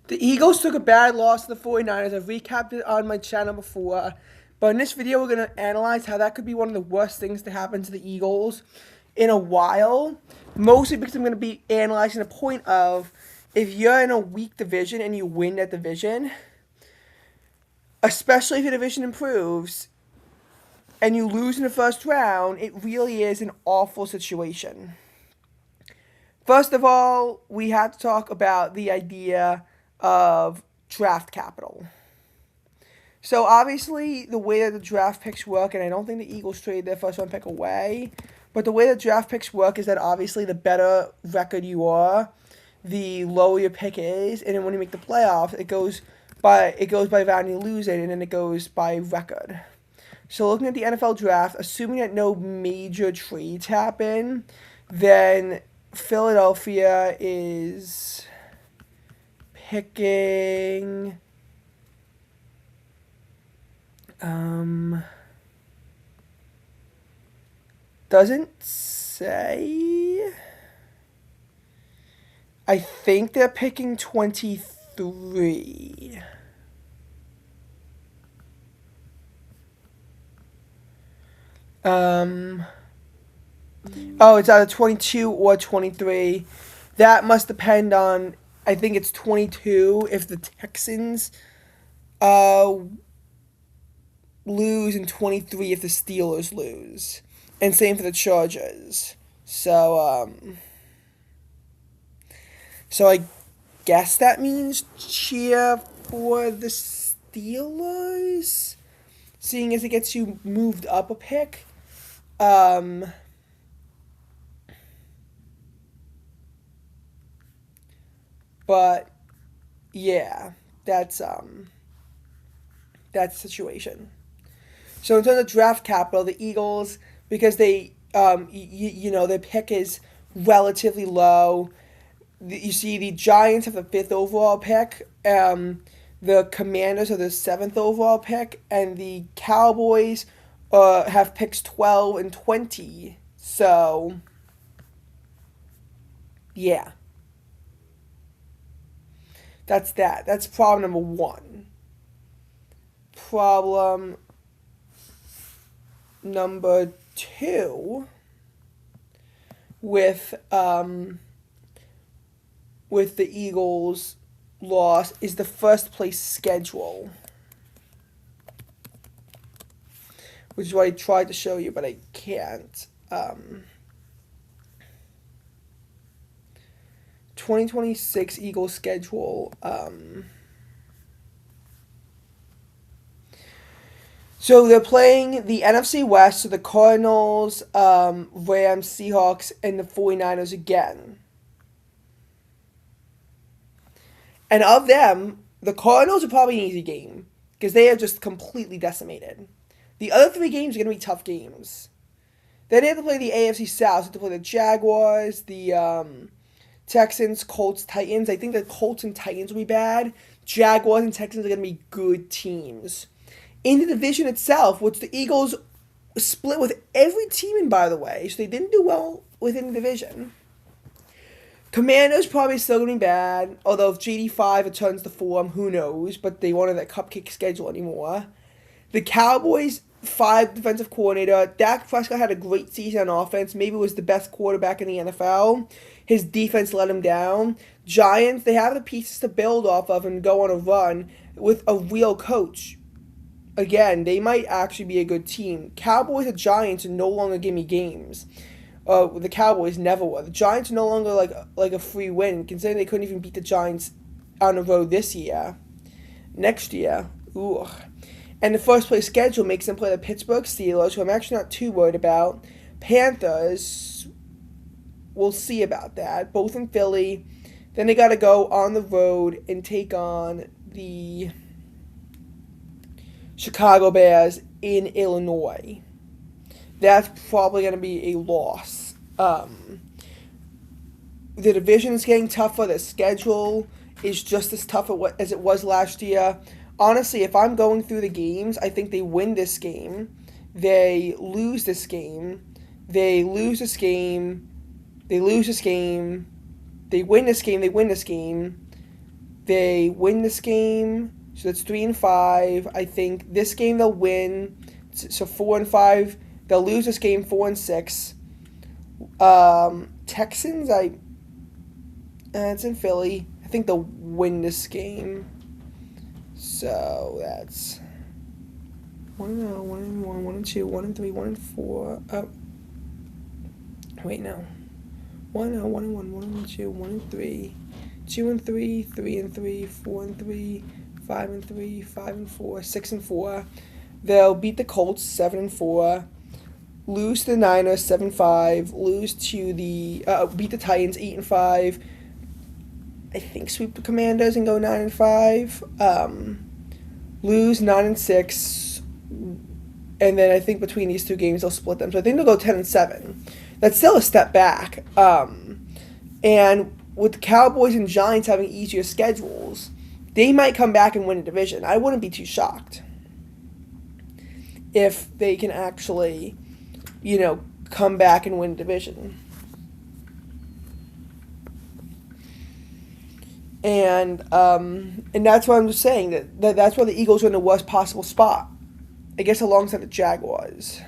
The Eagles took a bad loss to the 49ers. I've recapped it on my channel before. But in this video, we're going to analyze how that could be one of the worst things to happen to the Eagles in a while. Mostly because I'm going to be analyzing the point of if you're in a weak division and you win that division, especially if your division improves and you lose in the first round, it really is an awful situation. First of all, we have to talk about the idea of draft capital. So obviously, the way that the draft picks work, and I don't think the Eagles trade their first round pick away, but the way that draft picks work is that obviously the better record you are, the lower your pick is, and then when you make the playoffs, it goes by value losing, and then it goes by record. So looking at the NFL draft, assuming that no major trades happen, then Philadelphia is picking doesn't say. I think they're picking 23. Oh, it's either 22 or 23. That must depend on, I think it's 22 if the Texans uh, lose and 23 if the Steelers lose. And same for the Chargers. So I guess that means cheer for the Steelers, seeing as it gets you moved up a pick. Um, but yeah, that's the situation. So in terms of draft capital, the Eagles, because their pick is relatively low. You see the Giants have the fifth overall pick. The Commanders are the seventh overall pick, and the Cowboys have picks 12 and 20. So yeah, that's that. That's problem number one. Problem number two with the Eagles' loss is the first place schedule, which is what I tried to show you, but I can't. 2026 Eagles schedule. So they're playing the NFC West, so the Cardinals, Rams, Seahawks, and the 49ers again. And of them, the Cardinals are probably an easy game because they are just completely decimated. The other three games are going to be tough games. Then they have to play the AFC South. They have to play the Jaguars, the Texans, Colts, Titans. I think the Colts and Titans will be bad. Jaguars and Texans are going to be good teams. In the division itself, which the Eagles split with every team in, by the way, so they didn't do well within the division. Commanders probably still going to be bad, although if GD5 returns to form, who knows, but they wanted that cupcake schedule anymore. The Cowboys, 5 defensive coordinator. Dak Prescott had a great season on offense, maybe was the best quarterback in the NFL. His defense let him down. Giants, they have the pieces to build off of and go on a run with a real coach. Again, they might actually be a good team. Cowboys and Giants are no longer give me games. The Cowboys never were. The Giants are no longer like a free win, considering they couldn't even beat the Giants on the road this year. Next year, ooh. And the first place schedule makes them play the Pittsburgh Steelers, who I'm actually not too worried about. Panthers, we'll see about that. Both in Philly. Then they got to go on the road and take on the Chicago Bears in Illinois. That's probably going to be a loss. The division is getting tougher. The schedule is just as tough as it was last year. Honestly, if I'm going through the games, I think they win this game. They lose this game. They lose this game. They lose this game. They win this game. They win this game. they win this game, so that's 3-5. I think this game they'll win, so 4-5. They'll lose this game 4-6. Texans, it's in Philly. I think they'll win this game. So that's 1-0, 1-1, 1-2, 1-3, 1-4. Oh, wait, no. 1-0, 1-1, 1-2, 1-3, 2-3, 3-3, 4-3, 5-3, 5-4, 6-4. They'll beat the Colts 7-4. Lose to the Niners 7-5. Lose to the beat the Titans 8-5. I think sweep the Commanders and go 9-5. Lose 9-6, and then I think between these two games they'll split them. So I think they'll go 10-7. That's still a step back. And with the Cowboys and Giants having easier schedules, they might come back and win a division. I wouldn't be too shocked if they can actually, come back and win a division. And that's what I'm just saying, that's why the Eagles are in the worst possible spot, I guess, alongside the Jaguars.